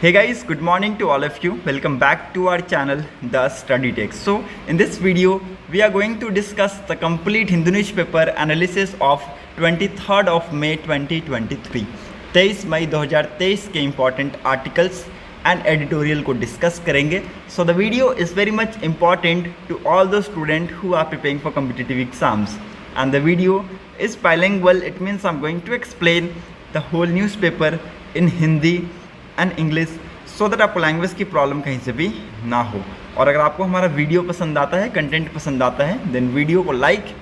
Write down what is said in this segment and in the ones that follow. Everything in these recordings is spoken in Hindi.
Hey guys, good morning to all of you. Welcome back to our channel, The Study Text. So, in this video, we are going to discuss the complete Hindu newspaper analysis of 23rd of May 2023. 23 मई 2023 के important articles and editorial को discuss करेंगे. So, the video is very much important to all the students who are preparing for competitive exams. And the video is bilingual. It means I'm going to explain the whole newspaper in Hindi and English so that आपको लैंग्वेज की प्रॉब्लम कहीं से भी ना हो. और अगर आपको हमारा वीडियो पसंद आता है, कंटेंट पसंद आता है, देन वीडियो को लाइक,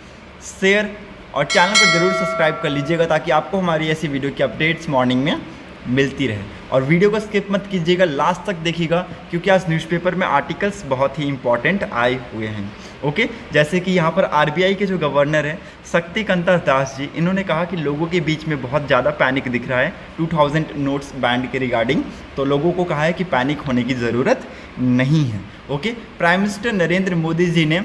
शेयर और चैनल को ज़रूर सब्सक्राइब कर लीजिएगा ताकि आपको हमारी ऐसी वीडियो की अपडेट्स मॉर्निंग में मिलती रहे. और वीडियो को स्किप मत कीजिएगा, लास्ट तक देखिएगा क्योंकि आज न्यूज़पेपर में आर्टिकल्स बहुत ही इंपॉर्टेंट आए हुए हैं. ओके जैसे कि यहाँ पर आरबीआई के जो गवर्नर हैं शक्तिकांता दास जी, इन्होंने कहा कि लोगों के बीच में बहुत ज़्यादा पैनिक दिख रहा है 2000 नोट्स बैंड के रिगार्डिंग. तो लोगों को कहा है कि पैनिक होने की ज़रूरत नहीं है. Okay prime minister Narendra Modi ji ने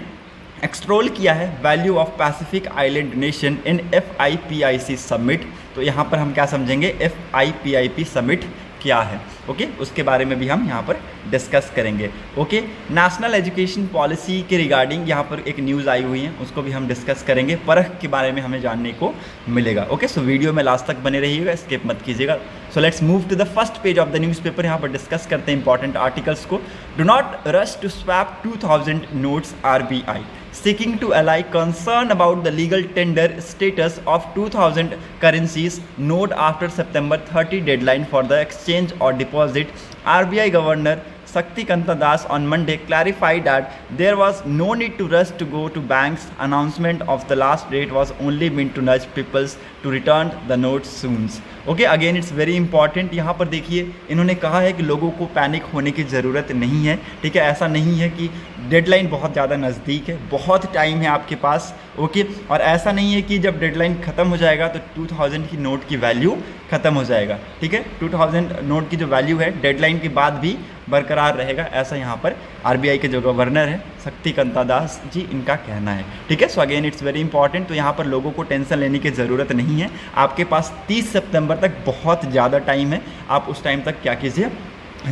एक्सट्रोल किया है value of Pacific island nation in FIPIC summit. तो यहाँ पर हम क्या समझेंगे, FIPIC समिट क्या है. ओके उसके बारे में भी हम यहाँ पर डिस्कस करेंगे. ओके नेशनल एजुकेशन पॉलिसी के रिगार्डिंग यहाँ पर एक न्यूज़ आई हुई है, उसको भी हम डिस्कस करेंगे. परख के बारे में हमें जानने को मिलेगा. ओके सो वीडियो में लास्ट तक बने रहिएगा, स्किप मत कीजिएगा. So let's move to the first page of the newspaper. यहाँ पर डिस्कस करते हैं इंपॉर्टेंट आर्टिकल्स को. Do not rush to swap 2000 notes RBI seeking to allay concern about the legal tender status of 2000 currencies note after September 30 deadline for the exchange or deposit. RBI Governor Shaktikanta Das on Monday clarified that there was no need to rush to go to banks. Announcement of the last date was only meant to nudge people to return the notes soon. Okay again it's very important. यहाँ पर देखिए इन्होंने कहा है कि लोगों को पैनिक होने की ज़रूरत नहीं है. ठीक है ऐसा नहीं है कि डेडलाइन बहुत ज़्यादा नज़दीक है, बहुत टाइम है आपके पास. ओके और ऐसा नहीं है कि जब डेडलाइन ख़त्म हो जाएगा तो 2000 की नोट की वैल्यू ख़त्म हो जाएगा. ठीक है 2000 नोट की जो वैल्यू है डेडलाइन के बाद भी बरकरार रहेगा, ऐसा यहाँ पर RBI के जो गवर्नर हैं शक्तिकांता दास जी इनका कहना है. ठीक है so again it's very important. तो यहाँ पर लोगों को टेंशन लेने की ज़रूरत नहीं है. आपके पास 30 सितंबर तक बहुत ज़्यादा टाइम है. आप उस टाइम तक क्या कीजिए,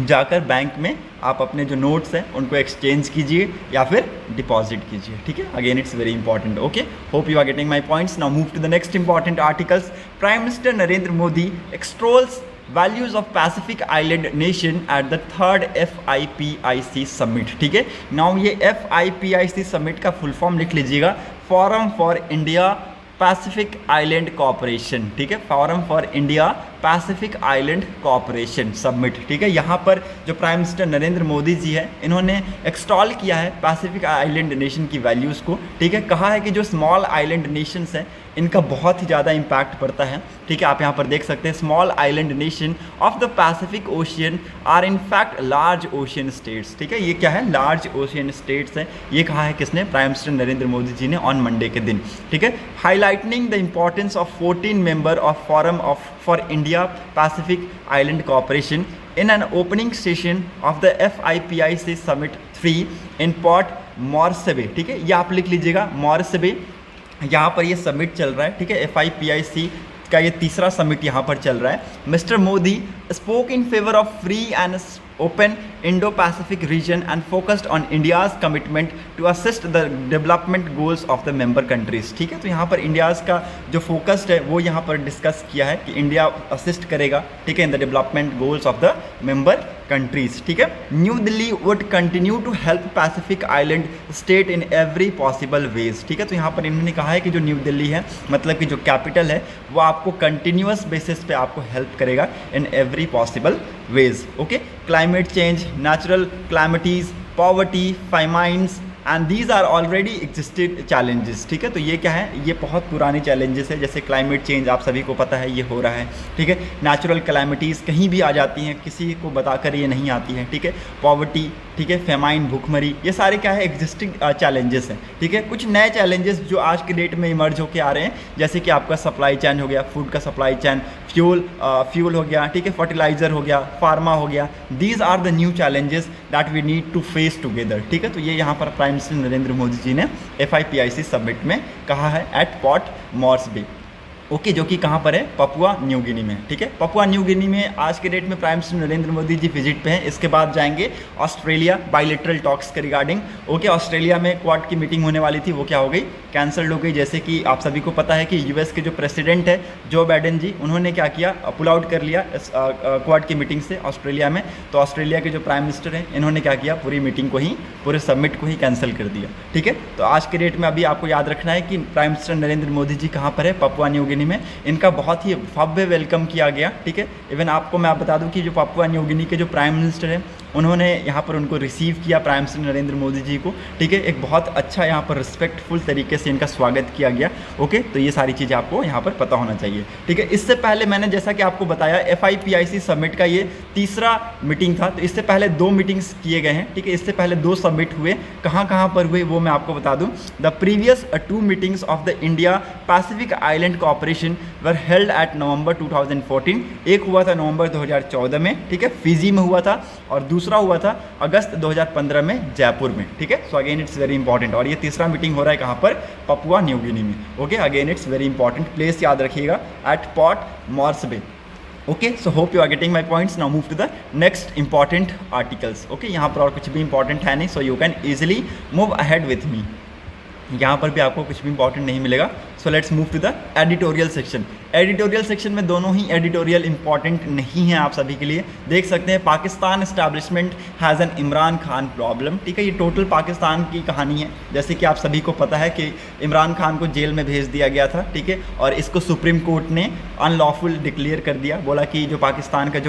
जाकर बैंक में आप अपने जो नोट्स हैं उनको एक्सचेंज कीजिए या फिर डिपॉजिट कीजिए. ठीक है again it's very important. Okay hope you are getting my points. Now move to the next important articles. Prime minister Narendra Modi extols values of Pacific island nation at the 3rd FIPIC summit. ठीक है नाउ ये FIPIC समिट का फुल फॉर्म लिख लीजिएगा, forum for India Pacific island cooperation. ठीक है forum for India Pacific island cooperation summit. ठीक है यहाँ पर जो प्राइम मिनिस्टर नरेंद्र मोदी जी है इन्होंने एक्सटॉल किया है पैसिफिक आइलैंड नेशन की वैल्यूज़ को. ठीक है कहा है कि जो स्मॉल आइलैंड नेशंस हैं इनका बहुत ही ज़्यादा इम्पैक्ट पड़ता है. ठीक है आप यहाँ पर देख सकते हैं small island nation of the Pacific ocean are in fact large ocean states. ठीक है ये क्या है, लार्ज ओशियन स्टेट्स हैं. ये कहा है किसने, प्राइम मिनिस्टर नरेंद्र मोदी जी ने ऑन मंडे के दिन. ठीक है highlighting the importance of 14 member of forum of for India Pacific island cooperation in an opening session of the FIPIC Summit 3 in Port Moresby. ठीक है ये आप लिख लीजिएगा Moresby. यहाँ पर ये समिट चल रहा है. ठीक है FIPIC का ये तीसरा समिट यहाँ पर चल रहा है. Mister Modi spoke in favour of free and open Indo Pacific region and focused on India's commitment to assist the development goals of the member countries. ठीक है तो यहाँ पर इंडियाज़ का जो फोकस्ड है वो यहाँ पर डिस्कस किया है कि इंडिया असिस्ट करेगा. ठीक है in the development goals of the member countries. ठीक है New Delhi would continue to help Pacific island state in every possible ways. ठीक है तो यहाँ पर इन्होंने कहा है कि जो न्यू दिल्ली है मतलब कि जो कैपिटल है वो आपको कंटिन्यूस बेसिस पे आपको हेल्प करेगा in every possible ways. Okay climate change, natural calamities, poverty, famines and these are already existed challenges. ठीक है तो ये क्या है, ये बहुत पुराने चैलेंजेस है. जैसे क्लाइमेट चेंज आप सभी को पता है ये हो रहा है. ठीक है नेचुरल कैलामिटीज़ कहीं भी आ जाती हैं, किसी को बताकर ये नहीं आती हैं. ठीक है पॉवर्टी, ठीक है फेमाइन, भूखमरी, ये सारे क्या है एग्जिस्टिंग चैलेंजेस हैं. ठीक है कुछ नए चैलेंजेस जो आज के डेट में इमर्ज होकर आ रहे हैं जैसे कि आपका सप्लाई चैन हो गया, फूड का सप्लाई चैन, फ्यूल हो गया. ठीक है फर्टिलाइज़र हो गया, फार्मा हो गया. These are the new challenges that we need to face together. ठीक है तो ये यहाँ पर प्राइम मिनिस्टर नरेंद्र मोदी जी ने FIPIC समिट में कहा है एट पोर्ट मॉर्सबी. ओके, जो कि कहाँ पर है, पपुआ न्यू गिनी में। ठीक है, पपुआ न्यू गिनी में आज के डेट में प्राइम मिनिस्टर नरेंद्र मोदी जी विजिट पे हैं। इसके बाद जाएंगे ऑस्ट्रेलिया बायलैटरल टॉक्स के रिगार्डिंग। ओके, ऑस्ट्रेलिया में क्वाड की मीटिंग होने वाली थी, वो क्या हो गई, कैंसल्ड हो गई। जैसे कि आप सभी को पता है कि यूएस के जो प्रेसिडेंट है जो बाइडेन जी, उन्होंने क्या किया, पुल आउट कर लिया इस क्वाड की मीटिंग से ऑस्ट्रेलिया में। तो ऑस्ट्रेलिया के जो प्राइम मिनिस्टर हैं, इन्होंने क्या किया, पूरी मीटिंग को ही, पूरे समिट को ही कैंसिल कर दिया। ठीक है, तो आज के डेट में अभी आपको याद रखना है कि प्राइम मिनिस्टर नरेंद्र मोदी जी कहाँ पर है, पपुआ न्यू गिनी में। इनका बहुत ही भव्य वेलकम किया गया। ठीक है, इवन आपको मैं बता दूं कि जो पपुआ न्यू गिनी के जो प्राइम मिनिस्टर हैं, उन्होंने यहाँ पर उनको रिसीव किया, प्राइम मिनिस्टर नरेंद्र मोदी जी को। ठीक है, एक बहुत अच्छा यहाँ पर रिस्पेक्टफुल तरीके से इनका स्वागत किया गया। ओके, तो ये सारी चीज़ें आपको यहाँ पर पता होना चाहिए। ठीक है, इससे पहले मैंने जैसा कि आपको बताया FIPIC समिट का ये तीसरा मीटिंग था। तो इससे पहले 2 मीटिंग्स किए गए हैं। ठीक है, इससे पहले 2 समिट हुए। कहाँ कहाँ पर हुए वो मैं आपको बता दूँ। The previous 2 meetings of the India Pacific island cooperation were held at November 2014। एक हुआ था नवंबर 2014 में, ठीक है, फिजी में हुआ था, और दूसरा हुआ था अगस्त 2015 में जयपुर में। ठीक है, so again it's very important. और ये तीसरा मीटिंग हो रहा है कहाँ पर, पपुआ न्यू गिनी में। Okay, again it's very important, place याद रखिएगा, at Port Moresby. Okay, so hope you are getting my points. Now move to the next important articles. Okay, यहाँ पर और कुछ भी इंपॉर्टेंट है नहीं, so you can easily move ahead with me. यहाँ पर भी आपको कुछ भी इंपॉर्टेंट नहीं मिलेगा। So let's move to the editorial section. Editorial section में दोनों ही एडिटोरियल इंपॉर्टेंट नहीं है आप सभी के लिए। देख सकते हैं, Pakistan establishment has an Imran Khan problem. ठीक है, ये टोटल पाकिस्तान की कहानी है। जैसे कि आप सभी को पता है कि इमरान खान को जेल में भेज दिया गया था। ठीक है, और इसको सुप्रीम कोर्ट ने अनलॉफुल डिक्लेयर कर दिया। बोला कि जो पाकिस्तान का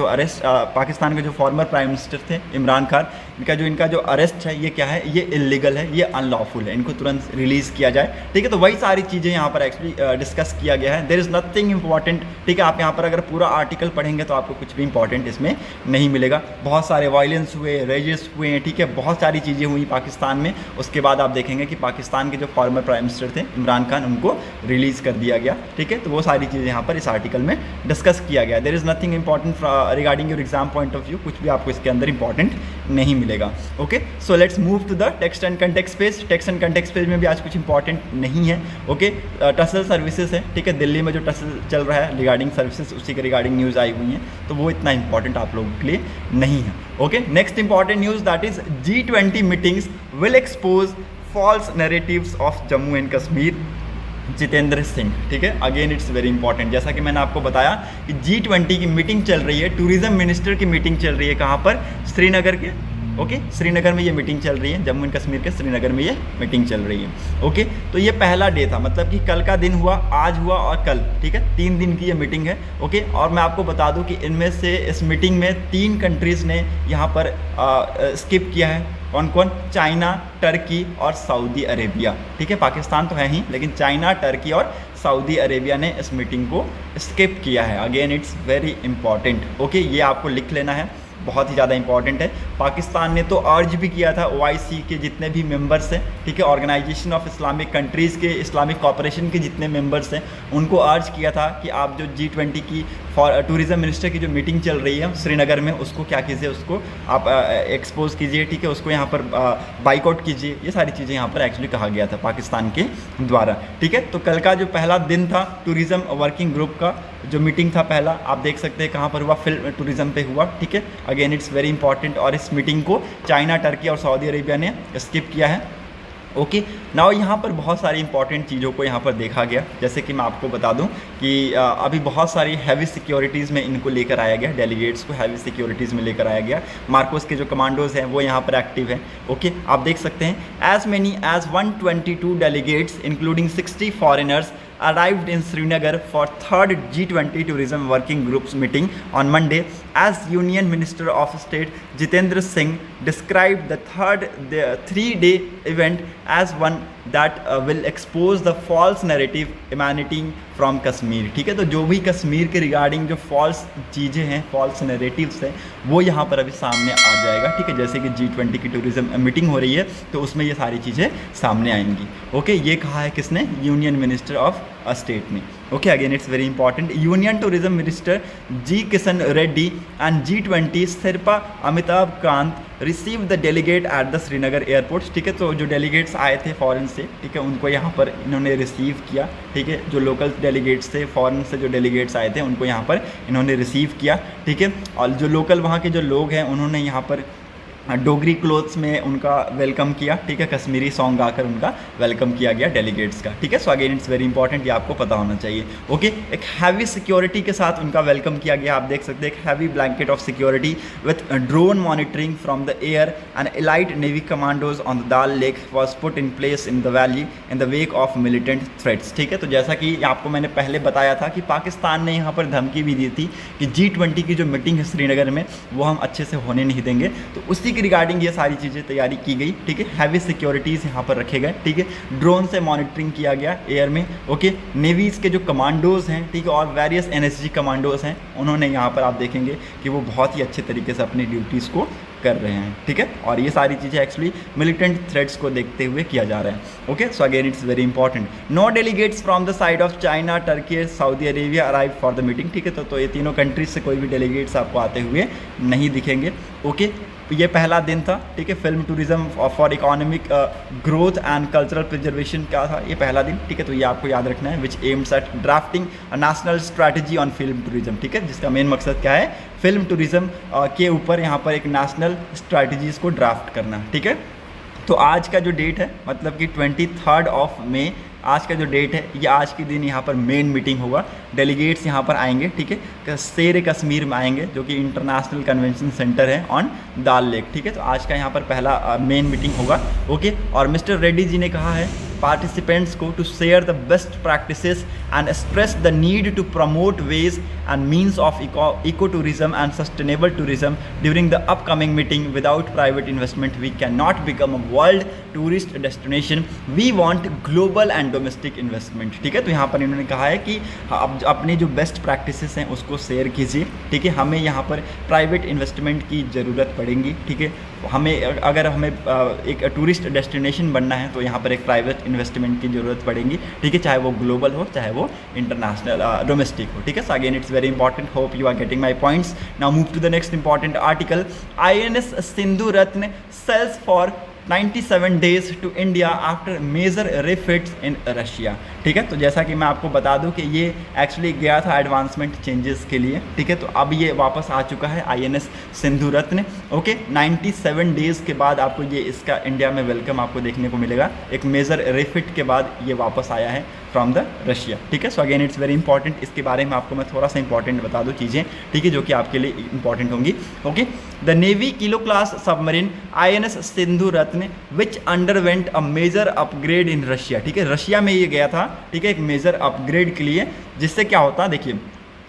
जो फॉर्मर प्राइम मिनिस्टर थे इमरान खान, इनका जो अरेस्ट है, ये क्या है, ये इलीगल है, ये अनलॉफुल है, इनको तुरंत रिलीज़ किया जाए। ठीक है, तो वही सारी चीज़ें यहाँ पर एक्चुअली डिस्कस किया गया है। There is nothing important. ठीक है, आप यहाँ पर अगर पूरा आर्टिकल पढ़ेंगे तो आपको कुछ भी इंपॉर्टेंट इसमें नहीं मिलेगा। बहुत सारे वायलेंस हुए, रेजेस हुए हैं। ठीक है, बहुत सारी चीज़ें हुई पाकिस्तान में। उसके बाद आप देखेंगे कि पाकिस्तान के जो फॉर्मर प्राइम मिनिस्टर थे इमरान खान, उनको रिलीज़ कर दिया गया। ठीक है, तो वो सारी चीज़ें यहाँ पर इस आर्टिकल में डिस्कस किया गया। There is nothing important regarding your exam point of view, कुछ भी आपको इसके अंदर इंपॉर्टेंट नहीं मिलेगा। Okay, so let's move to the text and context page. टेक्स्ट एंड कंटेक्स्ट पेज में भी आज कुछ इंपॉर्टेंट नहीं है। ओके, टसल सर्विसेज है। ठीक है, दिल्ली में जो टसल चल रहा है रिगार्डिंग सर्विसेज, उसी के रिगार्डिंग न्यूज़ आई हुई हैं, तो वो इतना इंपॉर्टेंट आप लोगों के लिए नहीं है। Okay, next important news that is G20 meetings will expose false narratives of Jammu and Kashmir, Jitendra Singh. ठीक है, अगेन इट्स वेरी इंपॉर्टेंट। जैसा कि मैंने आपको बताया कि G20 की मीटिंग चल रही है, टूरिज्म मिनिस्टर की मीटिंग चल रही है, कहाँ पर, श्रीनगर के। ओके, श्रीनगर में ये मीटिंग चल रही है, जम्मू एंड कश्मीर के श्रीनगर में ये मीटिंग चल रही है। ओके, तो ये पहला डे था, मतलब कि कल का दिन हुआ, आज हुआ और कल। ठीक है, 3 दिन की ये मीटिंग है। ओके, और मैं आपको बता दूं कि इनमें से इस मीटिंग में 3 कंट्रीज़ ने यहाँ पर स्किप किया है। कौन कौन, चाइना, टर्की और सऊदी अरेबिया। ठीक है, पाकिस्तान तो है ही, लेकिन चाइना, टर्की और सऊदी अरेबिया ने इस मीटिंग को स्किप किया है। Again it's very important. Okay, ये आपको लिख लेना है, बहुत ही ज़्यादा इंपॉर्टेंट है। पाकिस्तान ने तो अर्ज भी किया था OIC के जितने भी मेंबर्स हैं, ठीक है, ऑर्गेनाइजेशन ऑफ इस्लामिक कंट्रीज़ के, इस्लामिक कॉपरेशन के जितने मेंबर्स हैं, उनको अर्ज किया था कि आप जो G20 की टूरिज़म मिनिस्टर की जो मीटिंग चल रही है श्रीनगर में, उसको क्या कीजिए, उसको आप एक्सपोज कीजिए। ठीक है, उसको यहाँ पर बाइकआउट कीजिए। ये सारी चीज़ें यहाँ पर एक्चुअली कहा गया था पाकिस्तान के द्वारा। ठीक है, तो कल का जो पहला दिन था टूरिज़म वर्किंग ग्रुप का जो मीटिंग था पहला, आप देख सकते हैं कहाँ पर हुआ, फिल्म टूरिज़म पे हुआ। ठीक है, अगेन इट्स वेरी इंपॉर्टेंट। और इस मीटिंग को चाइना, टर्की और सऊदी अरेबिया ने स्किप किया है। ओके, नाउ यहाँ पर बहुत सारी इंपॉर्टेंट चीज़ों को यहाँ पर देखा गया। जैसे कि मैं आपको बता दूँ कि अभी बहुत सारी हैवी सिक्योरिटीज़ में इनको लेकर आया गया, डेलीगेट्स को हैवी सिक्योरिटीज़ में लेकर आया गया। मार्कोस के जो कमांडोज़ हैं वो यहाँ पर एक्टिव हैं। ओके, आप देख सकते हैं as many as 122 delegates including 60 foreigners arrived in Srinagar for 3rd G20 Tourism Working Groups meeting on Monday, as Union Minister of State Jitendra Singh described the 3-day event as one that will expose the false narrative emanating from Kashmir. ठीक है, तो जो भी कश्मीर के रिगार्डिंग जो फॉल्स चीज़ें हैं, फॉल्स नैरेटिव्स हैं, वो यहाँ पर अभी सामने आ जाएगा। ठीक है, जैसे कि G20 की टूरिज़्म मीटिंग हो रही है, तो उसमें ये सारी चीज़ें सामने आएंगी। ओके, ये कहा है किसने, यूनियन मिनिस्टर ऑफ स्टेट ने। Okay, again it's very important. Union tourism minister G. Kishan Reddy and G20 Sherpa Amitabh Kant receive the delegate at the Srinagar airport. ठीक है, तो जो डेलीगेट्स आए थे फॉरेन से, ठीक है, उनको यहाँ पर इन्होंने रिसीव किया। ठीक है, जो लोकल डेलीगेट्स थे, फॉरेन से जो डेलीगेट्स आए थे उनको यहाँ पर इन्होंने रिसीव किया। ठीक है, और जो लोकल वहाँ के जो लोग हैं उन्होंने यहाँ पर डोगरी क्लोथ्स में उनका वेलकम किया। ठीक है, कश्मीरी सॉन्ग गाकर उनका वेलकम किया गया डेलीगेट्स का। ठीक है, so again it's very important, ये आपको पता होना चाहिए। ओके, एक हैवी सिक्योरिटी के साथ उनका वेलकम किया गया। आप देख सकते हैं एक heavy blanket of security with drone monitoring from the air and elite navy commandos on the Dal lake was put in place in the valley in the wake of militant threats. ठीक है, तो जैसा कि आपको मैंने पहले बताया था कि पाकिस्तान ने यहाँ पर धमकी भी दी थी कि G20 की जो मीटिंग है श्रीनगर में वो हम अच्छे से होने नहीं देंगे, तो उसी के रिगार्डिंग ये सारी चीज़ें तैयारी की गई। ठीक है, हैवी सिक्योरिटीज़ यहाँ पर रखे गए। ठीक है, ड्रोन से मॉनिटरिंग किया गया एयर में। ओके, नेवीज़ के जो कमांडोज़ हैं, ठीक है, और वेरियस NSG कमांडोज़ हैं, उन्होंने यहाँ पर आप देखेंगे कि वो बहुत ही अच्छे तरीके से अपनी ड्यूटीज़ को कर रहे हैं। ठीक है, और ये सारी चीज़ें एक्चुअली मिलिटेंट थ्रेट्स को देखते हुए किया जा रहा है। Okay, so again it's very important. No delegates from the side of China, Turkey, Saudi Arabia arrive for the meeting. ठीक है, तो ये तीनों कंट्रीज से कोई भी डेलीगेट्स आपको आते हुए नहीं दिखेंगे। ओके, ये पहला दिन था। ठीक है, film tourism for economic growth and cultural preservation का था ये पहला दिन। ठीक है, तो ये आपको याद रखना है, which aims at drafting a national strategy on film tourism. ठीक है, जिसका मेन मकसद क्या है, फिल्म टूरिज्म के ऊपर यहाँ पर एक नेशनल स्ट्रैटेजीज को ड्राफ्ट करना। ठीक है, तो आज का जो डेट है मतलब कि 23 ऑफ मई आज का जो डेट है, ये आज के दिन यहाँ पर मेन मीटिंग होगा। डेलीगेट्स यहाँ पर आएंगे। ठीक है, शेर कश्मीर में आएंगे जो कि इंटरनेशनल कन्वेंशन सेंटर है ऑन दाल लेक। ठीक है, तो आज का यहाँ पर पहला मेन मीटिंग होगा। ओके, और मिस्टर रेड्डी जी ने कहा है पार्टिसिपेंट्स को to share the best practices and stress the need to promote ways and means of eco tourism and sustainable tourism during the upcoming meeting. Without private investment we can not become a world tourist destination, we want global and domestic investment. ठीक है, तो यहाँ पर इन्होंने कहा है कि अब अपनी जो बेस्ट प्रैक्टिसेस हैं उसको शेयर कीजिए। ठीक है, हमें यहाँ पर प्राइवेट इन्वेस्टमेंट की ज़रूरत पड़ेगी। ठीक है, हमें अगर हमें एक टूरिस्ट डेस्टिनेशन बनना है तो यहाँ पर एक प्राइवेट इन्वेस्टमेंट की ज़रूरत पड़ेगी। ठीक है, चाहे वो ग्लोबल हो चाहे वो इंटरनेशनल डोमेस्टिक हो। ठीक है, so again it's very important, hope you are getting my points. Now move to the next important article. INS Sindhu Ratna sails for 97 days to India after major refits in Russia. ठीक है, तो जैसा कि मैं आपको बता दूं कि ये एक्चुअली गया था एडवांसमेंट चेंजेस के लिए। ठीक है, तो अब ये वापस आ चुका है INS सिंधु रत्न। ओके, 97 डेज़ के बाद आपको ये इसका इंडिया में वेलकम आपको देखने को मिलेगा। एक मेजर रिफिट के बाद ये वापस आया है फ्रॉम द रशिया। ठीक है, so again it's very important. इसके बारे में आपको मैं थोड़ा सा इंपॉर्टेंट बता दूँ चीज़ें, ठीक है, जो कि आपके लिए इंपॉर्टेंट होंगी। Okay, the navy kilo class submarine INS Sindhu Ratna which underwent a major upgrade in Russia. ठीक है, रशिया में ये गया था। ठीक है, एक मेजर अपग्रेड के लिए, जिससे क्या होता है, देखिए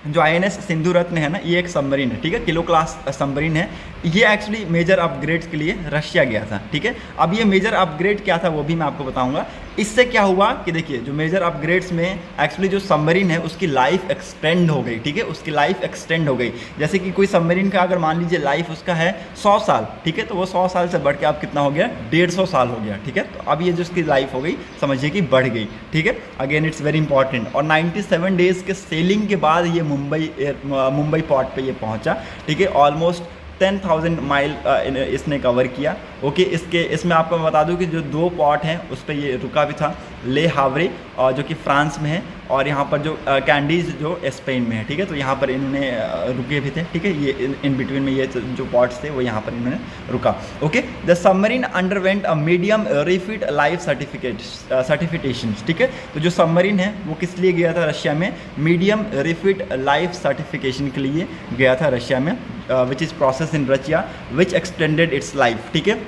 जो INS सिंधु रत्न है ना, ये एक सबमरीन है। ठीक है, किलो क्लास सबमरीन है। ये एक्चुअली मेजर अपग्रेड्स के लिए रशिया गया था। ठीक है, अब ये मेजर अपग्रेड क्या था वो भी मैं आपको बताऊंगा। इससे क्या हुआ कि देखिए जो मेजर अपग्रेड्स में एक्चुअली जो सबमरीन है उसकी लाइफ एक्सटेंड हो गई। ठीक है, उसकी लाइफ एक्सटेंड हो गई। जैसे कि कोई सबमरीन का अगर मान लीजिए लाइफ उसका है 100 साल, ठीक है, तो वो 100 साल से बढ़ के अब कितना हो गया, 150 साल हो गया। ठीक है, तो अब ये जो उसकी लाइफ हो गई समझिए कि बढ़ गई। ठीक है, अगेन इट्स वेरी इंपॉर्टेंट। और 97 डेज़ के सेलिंग के बाद ये मुंबई पोर्ट पे ये पहुंचा। ठीक है, ऑलमोस्ट 10,000 माइल इसने कवर किया। ओके, इसमें आपको मैं बता दूं कि जो 2 पोर्ट हैं उस पर ये रुका भी था, ले हावरे और जो कि फ्रांस में है, और यहाँ पर जो कैंडीज जो स्पेन में है। ठीक है, तो यहाँ पर इन्होंने रुके भी थे। ठीक है, ये इन बिटवीन में ये जो पोर्ट्स थे वो यहाँ पर इन्होंने रुका। Okay, the submarine underwent a medium refit life certification. ठीक है, तो जो सबमरीन है वो किस लिए गया था रशिया में, मीडियम रिफिट लाइफ सर्टिफिकेशन के लिए गया था रशिया में, which is process in Russia which extended it's life. ठीक है,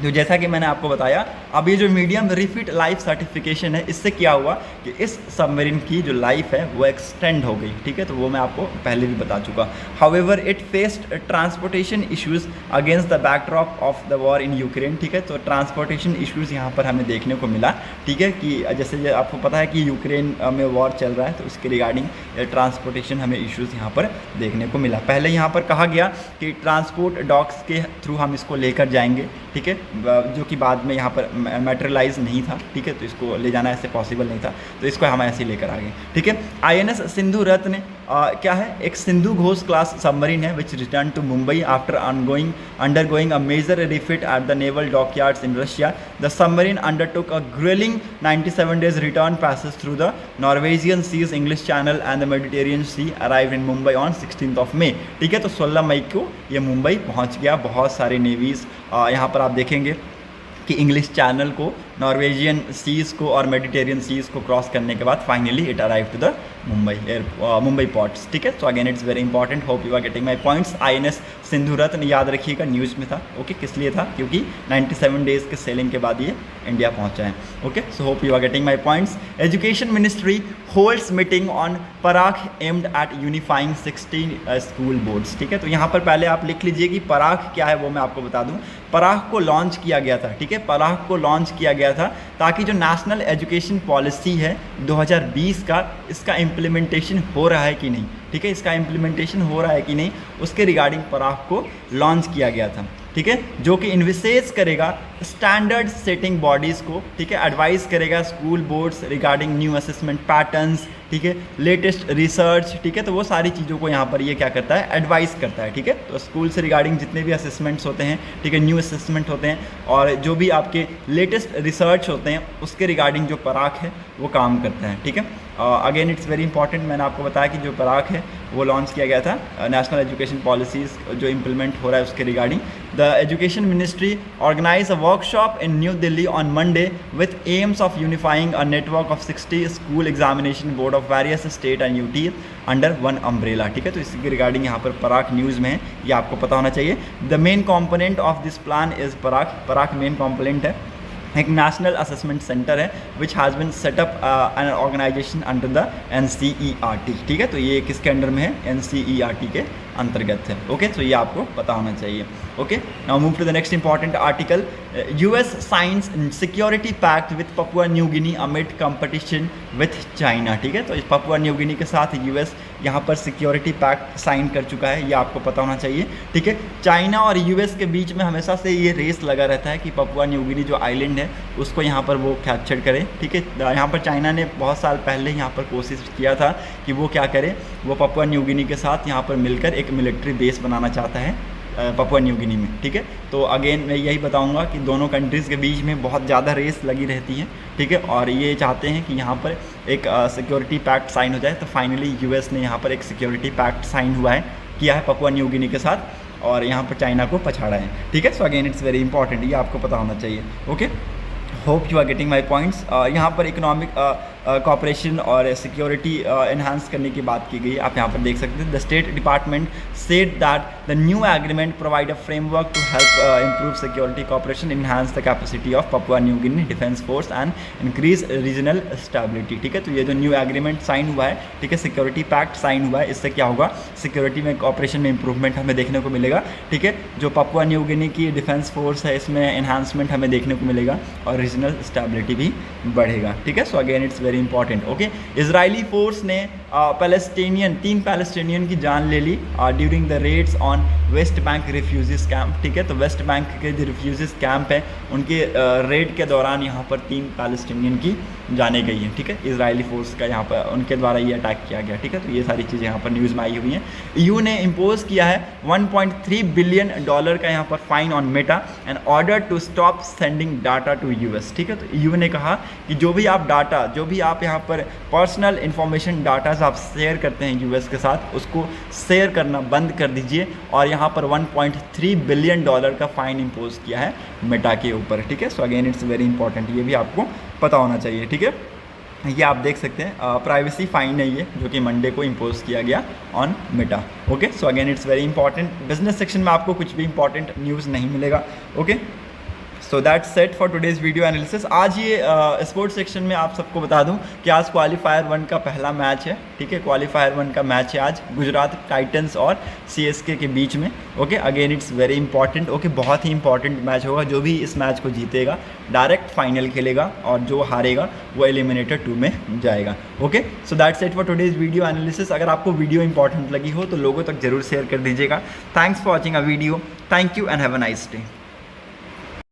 जो जैसा कि मैंने आपको बताया, अब ये जो मीडियम रिफिट लाइफ सर्टिफिकेशन है, इससे क्या हुआ कि इस सबमरीन की जो लाइफ है वो एक्सटेंड हो गई। ठीक है, तो वो मैं आपको पहले भी बता चुका। However it faced transportation issues against the backdrop of the war in Ukraine. ठीक है, तो ट्रांसपोर्टेशन इश्यूज़ यहाँ पर हमें देखने को मिला। ठीक है, कि जैसे आपको पता है कि यूक्रेन में वॉर चल रहा है, तो उसके रिगार्डिंग ट्रांसपोर्टेशन हमें इश्यूज़ यहाँ पर देखने को मिला। पहले यहाँ पर कहा गया कि ट्रांसपोर्ट डॉक्स के थ्रू हम इसको लेकर जाएंगे। ठीक है, जो कि बाद में यहाँ पर मेटेरियलाइज नहीं था, ठीक है, तो इसको ले जाना ऐसे पॉसिबल नहीं था, तो इसको हम ऐसे ही लेकर आ गए, ठीक है। INS सिंधु रत्न क्या है, एक सिंधु घोष क्लास सबमरीन है which return to Mumbai after undergoing a major refit at the naval dockyards in Russia. The submarine undertook a grilling 97 days return passes through the Norwegian Seas, English Channel and the Mediterranean Sea, arrived in Mumbai on 16th of May, ठीक है। तो 16 मई को ये मुंबई पहुंच गया। बहुत सारे नेवीज़ यहाँ पर आप देखेंगे कि इंग्लिश चैनल को, नॉर्वेजियन सीज़ को और मेडिटेरियन सीज़ को क्रॉस करने के बाद finally it arrive to the Mumbai ports, ठीक है। So again it's very important, hope you are getting my points. INS Sindhu Ratna याद रखिएगा, न्यूज़ में था, ओके। किस लिए था, क्योंकि 97 डेज़ के सेलिंग के बाद ये इंडिया पहुंचा है, okay. So hope you are getting my points. Education ministry holds meeting on Parakh aimed at unifying 16 school boards, ठीक है। तो यहाँ पर पहले आप लिख लीजिए कि पराख क्या है, वो मैं आपको बता दूँ। पराख को लॉन्च किया गया था, ठीक है, पराख को लॉन्च किया गया था ताकि जो नेशनल एजुकेशन पॉलिसी है 2020 का, इसका इम्प्लीमेंटेशन हो रहा है कि नहीं, ठीक है, इसका इम्प्लीमेंटेशन हो रहा है कि नहीं, उसके रिगार्डिंग पराख को लॉन्च किया गया था, ठीक है, जो कि इन्विसेज करेगा स्टैंडर्ड सेटिंग बॉडीज़ को, ठीक है, एडवाइस करेगा school boards regarding new assessment patterns, ठीक है, लेटेस्ट रिसर्च, ठीक है। तो वो सारी चीज़ों को यहाँ पर ये क्या करता है, एडवाइस करता है, ठीक है। तो स्कूल से रिगार्डिंग जितने भी असेसमेंट्स होते हैं, ठीक है, न्यू असेसमेंट होते हैं और जो भी आपके लेटेस्ट रिसर्च होते हैं, उसके रिगार्डिंग जो पराख है वो काम करता है, ठीक है। अगेन इट्स वेरी इंपॉर्टेंट, मैंने आपको बताया कि जो पराख है वो लॉन्च किया गया था नेशनल एजुकेशन पॉलिसीज़ जो इम्प्लीमेंट हो रहा है उसके regarding. The education ministry organise a workshop in New Delhi on Monday with aims of unifying a network of 60 school examination board of various state and UT under one umbrella, ठीक है। तो इसके रिगार्डिंग यहाँ पर पराख न्यूज़ में है, ये आपको पता होना चाहिए। The main component of this plan is Parakh, Parakh main component है, एक नेशनल असेसमेंट सेंटर है which has been set up an organisation under the NCERT, ठीक है। तो ये किसके अंडर में है, NCERT के अंतर्गत है, ओके। तो ये आपको पता होना चाहिए, okay. Now move to the next important article. US science security pact with Papua New Guinea amid competition with China, ठीक है। तो इस पपुआ न्यू गिनी के साथ US यहाँ पर सिक्योरिटी पैक्ट साइन कर चुका है, ये आपको पता होना चाहिए, ठीक है। चाइना और US के बीच में हमेशा से ये रेस लगा रहता है कि पपुआ न्यू गिनी जो आइलैंड है उसको यहाँ पर वो कैप्चर करे, ठीक है। यहाँ पर चाइना ने बहुत साल पहले यहाँ पर कोशिश किया था कि वो क्या करे, वो पपुआ न्यू गिनी के साथ यहाँ पर मिलकर एक मिलिट्री बेस बनाना चाहता है पपुआ न्यू गिनी में, ठीक है। तो अगेन मैं यही बताऊंगा कि दोनों कंट्रीज़ के बीच में बहुत ज़्यादा रेस लगी रहती है, ठीक है, और ये चाहते हैं कि यहाँ पर एक सिक्योरिटी पैक्ट साइन हो जाए। तो फाइनली US ने यहाँ पर एक सिक्योरिटी पैक्ट साइन हुआ है, किया है पपुआ न्यू गिनी के साथ, और यहाँ पर चाइना को पछाड़ा है, ठीक है। So again it's very important, ये आपको पता होना चाहिए, okay. Hope you are getting my points. यहाँ पर इकोनॉमिक कॉपरेशन और सिक्योरिटी इन्हांस करने की बात की गई, आप यहाँ पर देख सकते हैं। The state department said that the new agreement provide a framework to help improve security cooperation, enhance the capacity of Papua New Guinea defence force and increase regional stability, ठीक है। तो ये जो न्यू एग्रीमेंट साइन हुआ है, ठीक है, सिक्योरिटी पैक्ट साइन हुआ है, इससे क्या होगा, सिक्योरिटी में कॉपरेशन में इंप्रूवमेंट हमें देखने को मिलेगा, ठीक है। जो पपुआ न्यू गिनी की डिफेंस फोर्स है इसमें एनहांसमेंट हमें देखने को मिलेगा और रीजनल स्टेबिलिटी भी बढ़ेगा, ठीक है। So again it's very important, okay. Israeli force ने तीन पैलेस्टीनियन की जान ले ली during the raids on West Bank refugees camp, ठीक है। तो वेस्ट बैंक के जो रिफ्यूजीज कैंप है उनके रेड के दौरान यहाँ पर 3 पैलेस्टीनियन की जाने गई हैं, ठीक है। इजरायली फोर्स का यहाँ पर उनके द्वारा ये अटैक किया गया, ठीक है। तो ये सारी चीज़ें यहाँ पर न्यूज़ में आई हुई हैं। EU ने इम्पोज किया है $1.3 बिलियन का यहाँ पर fine on Meta and order to stop sending data to US, ठीक है। तो EU ने कहा कि जो भी आप डाटा, जो भी आप यहाँ पर पर्सनल इन्फॉर्मेशन डाटा आप शेयर करते हैं US के साथ, उसको शेयर करना बंद कर दीजिए, और यहाँ पर $1.3 बिलियन का फाइन इम्पोज किया है मेटा के ऊपर, ठीक है। So again it's very important, ये भी आपको पता होना चाहिए, ठीक है। ये आप देख सकते हैं प्राइवेसी फाइन है ये, जो कि मंडे को इम्पोज किया गया on Meta, okay. So again it's very important. Business section में आपको कुछ भी इंपॉर्टेंट न्यूज़ नहीं मिलेगा, okay. So that set for today's video analysis. आज ये स्पोर्ट्स सेक्शन में आप सबको बता दूं कि आज क्वालीफायर 1 का पहला मैच है, ठीक है। क्वालीफायर 1 का मैच है आज गुजरात टाइटंस और CSK के बीच में, okay. Again it's very important, okay. बहुत ही इंपॉर्टेंट मैच होगा। जो भी इस मैच को जीतेगा डायरेक्ट फाइनल खेलेगा, और जो हारेगा वो एलिमिनेटर 2 में जाएगा, okay. So that set for today's video analysis. अगर आपको वीडियो इंपॉर्टेंट लगी हो तो लोगों तक जरूर शेयर कर दीजिएगा। Thanks for watching a video, thank you and have a nice day.